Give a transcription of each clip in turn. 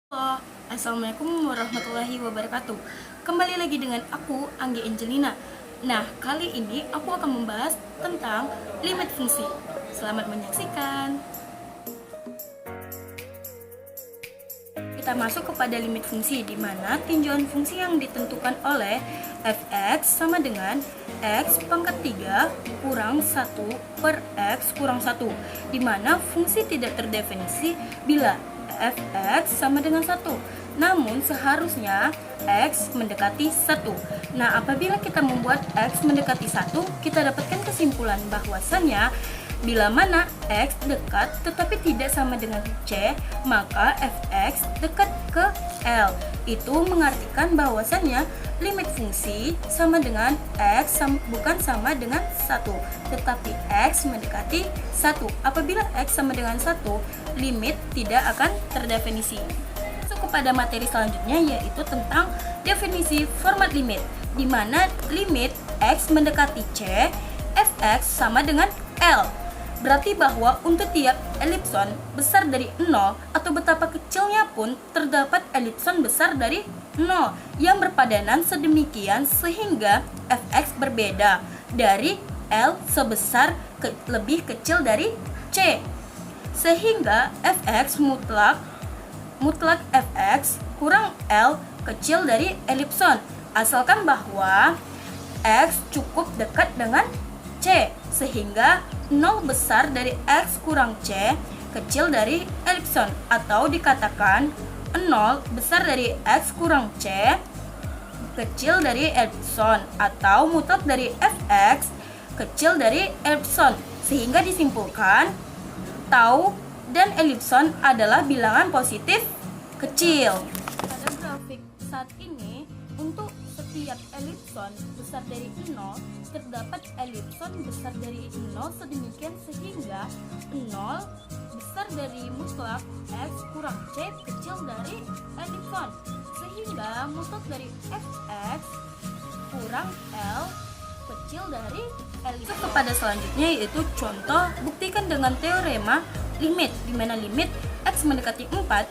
Halo, Assalamualaikum warahmatullahi wabarakatuh. Kembali lagi dengan aku, Anggi Angelina. Nah, kali ini aku akan membahas tentang limit fungsi. Selamat menyaksikan. Kita masuk kepada limit fungsi, di mana tinjauan fungsi yang ditentukan oleh fx sama dengan x pangkat 3 kurang 1 per x kurang 1, di mana fungsi tidak terdefinisi bila fx sama dengan 1. Namun seharusnya x mendekati 1. Nah, apabila kita membuat x mendekati 1, kita dapatkan kesimpulan bahwasannya bila mana x dekat tetapi tidak sama dengan c, maka fx dekat ke L. Itu mengartikan bahwasannya limit fungsi sama dengan x bukan sama dengan 1, tetapi x mendekati 1. Apabila x sama dengan 1, limit tidak akan terdefinisi. Masuk kepada materi selanjutnya, yaitu tentang definisi format limit, di mana limit x mendekati c, fx sama dengan L. Berarti bahwa untuk tiap elipson besar dari 0 atau betapa kecilnya pun terdapat elipson besar dari 0 yang berpadanan sedemikian sehingga fx berbeda dari L sebesar lebih kecil dari C. Sehingga fx mutlak fx kurang L kecil dari elipson, asalkan bahwa x cukup dekat dengan C, sehingga 0 besar dari x kurang C kecil dari elipson, atau dikatakan 0 besar dari x kurang C kecil dari elipson, atau mutlak dari fx kecil dari elipson, sehingga disimpulkan tau dan elipson adalah bilangan positif kecil. Pada grafik saat ini, untuk setiap elipson besar dari 0 terdapat elipson besar dari 0 sedemikian sehingga 0 besar dari mutlak x kurang c kecil dari elipson, sehingga mutlak dari fx kurang L kecil dari elipson. Kepada selanjutnya, yaitu contoh buktikan dengan teorema limit, di mana limit x mendekati 4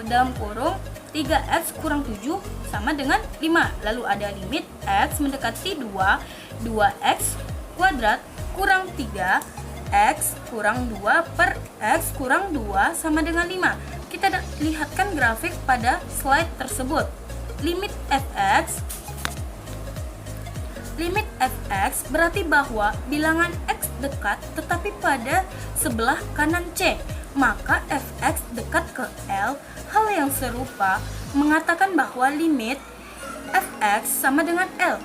dalam kurung 3x kurang 7 sama dengan 5. Lalu ada limit x mendekati 2x kuadrat kurang 3x kurang 2 per x kurang 2 sama dengan 5. Kita lihatkan grafik pada slide tersebut. Limit fx berarti bahwa bilangan x dekat tetapi pada sebelah kanan C, maka fx dekat ke L. Hal yang serupa mengatakan bahwa limit fx sama dengan L.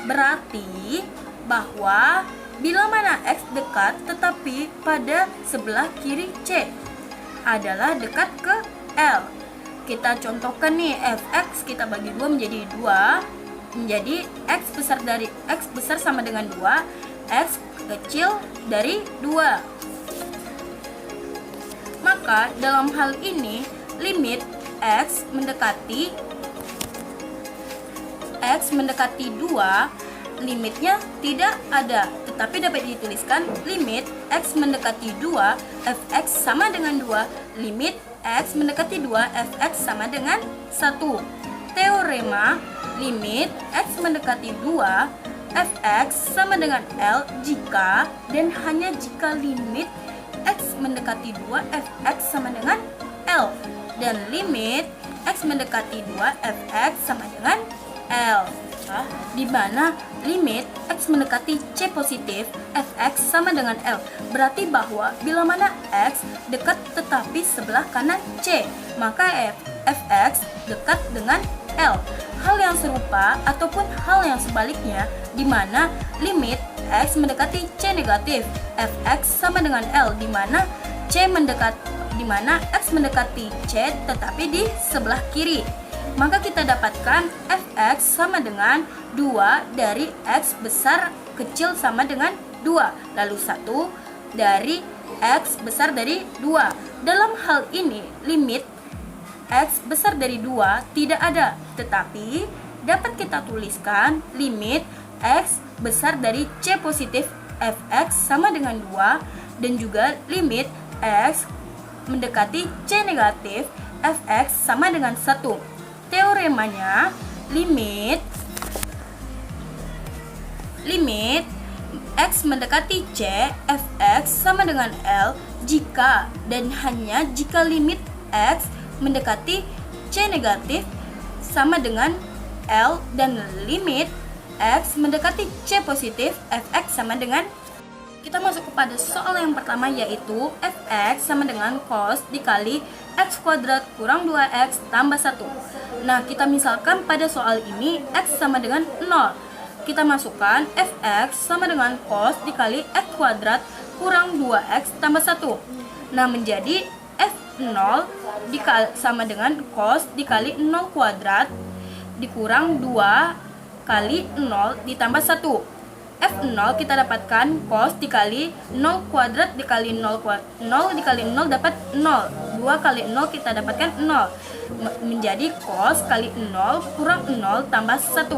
Berarti bahwa bila mana x dekat tetapi pada sebelah kiri C adalah dekat ke L. Kita contohkan nih, fx kita bagi 2 menjadi 2, menjadi x besar sama dengan 2, x kecil dari 2. Maka dalam hal ini limit x mendekati 2, limitnya tidak ada, tetapi dapat dituliskan limit x mendekati 2 fx sama dengan 2, limit x mendekati 2 fx sama dengan 1. Teorema limit x mendekati 2 fx sama dengan L jika dan hanya jika limit x mendekati 2 fx sama dengan L dan limit x mendekati 2 fx sama dengan L, di mana limit x mendekati C positif fx sama dengan L berarti bahwa bila mana x dekat tetapi sebelah kanan C, maka fx dekat dengan L. Hal yang serupa ataupun hal yang sebaliknya, di mana limit x mendekati C negatif fx sama dengan L, di mana x mendekati C tetapi di sebelah kiri, maka kita dapatkan fx sama dengan 2 dari x besar kecil sama dengan 2, lalu 1 dari x besar dari 2. Dalam hal ini limit x besar dari 2 tidak ada, tetapi dapat kita tuliskan limit x besar dari C positif fx sama dengan 2 dan juga limit x mendekati C negatif fx sama dengan 1. Teoremanya, limit x mendekati C, fx sama dengan L jika dan hanya jika limit x mendekati C negatif sama dengan L dan limit x mendekati C positif, fx sama dengan. Kita masuk kepada soal yang pertama, yaitu fx sama dengan cos dikali x kuadrat kurang 2x tambah 1. Nah, kita misalkan pada soal ini x sama dengan 0. Kita masukkan fx sama dengan cos dikali x kuadrat kurang 2x tambah 1. Nah, menjadi f0 sama dengan cos dikali 0 kuadrat dikurang 2 kali 0 ditambah 1. F0 kita dapatkan cos dikali 0 kuadrat dikali 0 dikali 0 dapat 0. 2 kali 0 kita dapatkan 0. Menjadi cos kali 0 kurang 0 tambah 1.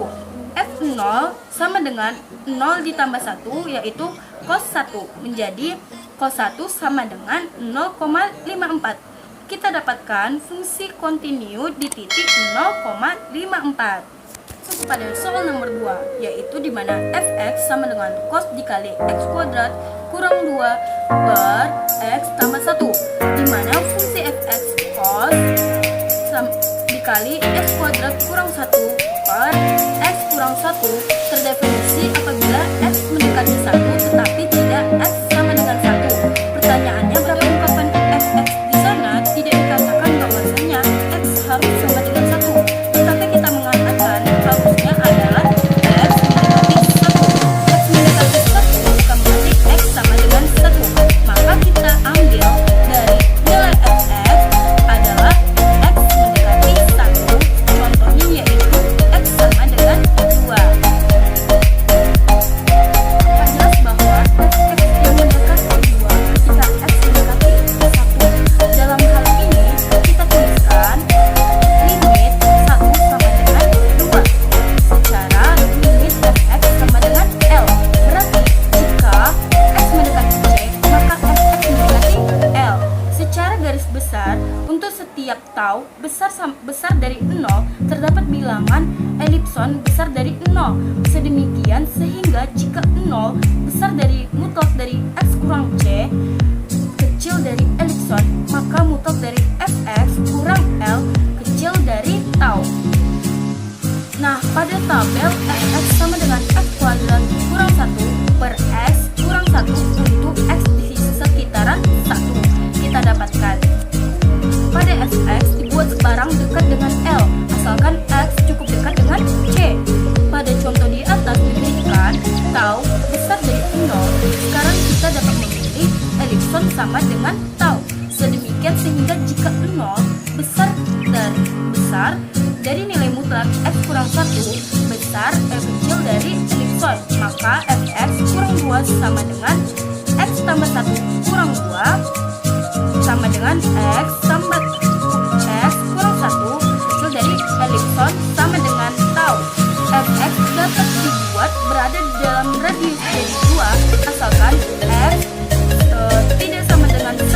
F0 sama dengan 0 ditambah 1, yaitu cos 1. Menjadi cos 1 sama dengan 0,54. Kita dapatkan fungsi kontinu di titik 0,54. Pada soal nomor 2, yaitu di mana fx sama dengan cos dikali x kuadrat kurang 2 per x tambah 1, di mana fungsi fx cos dikali x kuadrat kurang 1 per x kurang 1 terdefinisi apabila x mendekati 1 tetapi tidak x sama dengan 1. Pertanyaannya, berapa ungkapan fx di sana tidak dikatakan bahwasanya x harus sama dengan 1, tetapi kita mengatakan harusnya adalah x mendekati 1. X mendekati 1 bukan berarti x sama dengan 1. Maka kita ambil dari nilai fx adalah x mendekati 1. Contohnya yaitu x sama dengan 2. Maka jelas bahwa fx yang mendekati 2 ketika x mendekati 1. Dalam hal ini kita tuliskan limit 1 sama dengan 2. Secara limit fx sama dengan L. Berarti jika x mendekati C, maka fx mendekati L. Secara garis besar, untuk setiap tau besar dari 0 terdapat bilangan elipson besar dari 0. Sedemikian sehingga jika 0 besar dari mutlak dari x kurang C kecil dari elipson, maka mutlak dari fx kurang L kecil dari tau. Nah, pada tabel fx sama dengan x kuadrat kurang 1 per x kurang 1 untuk x di sekitaran 1, kita dapatkan pada fx dibuat sebarang dekat dengan L, asalkan x cukup dekat dengan C. Pada contoh di atas diberikan tau besar dari 0. Sekarang kita dapat memilih elipson sama dengan tau. Sedemikian sehingga jika 0 besar dari nilai mutlak x kurang 1 besar kecil dari elipson, maka fx kurang 2 sama dengan x tambah 1 kurang 2 sama dengan x tambah x kurang 1 kecil dari elipson sama dengan tau. Fx dapat dibuat berada di dalam radius dari 2 asalkan x tidak sama dengan 1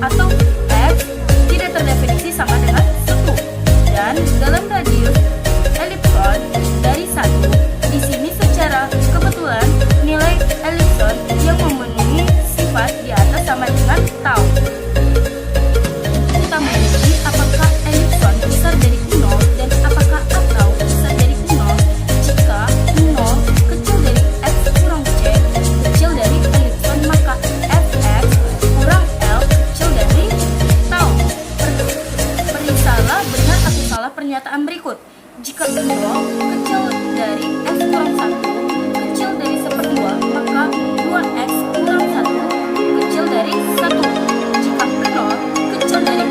atau x tidak terdefinisi sama dengan 1. Dan dalam radius elipson dari 1, di sini secara kebetulan nilai elipson yang memenuhi sifat di atas sama dengan tau. Kita menguji apakah elipson besar dari 0 dan apakah atau besar dari 0 jika 0 kecil dari x kurang C kecil dari elipson, maka fx kurang L kecil dari tau. Periksalah benar atau salah pernyataan berikut. Jika 0 kecil dari x kurang 1 kecil dari 1/2, maka 2x kurang 1 kecil dari 1. Jika 0 kecil dari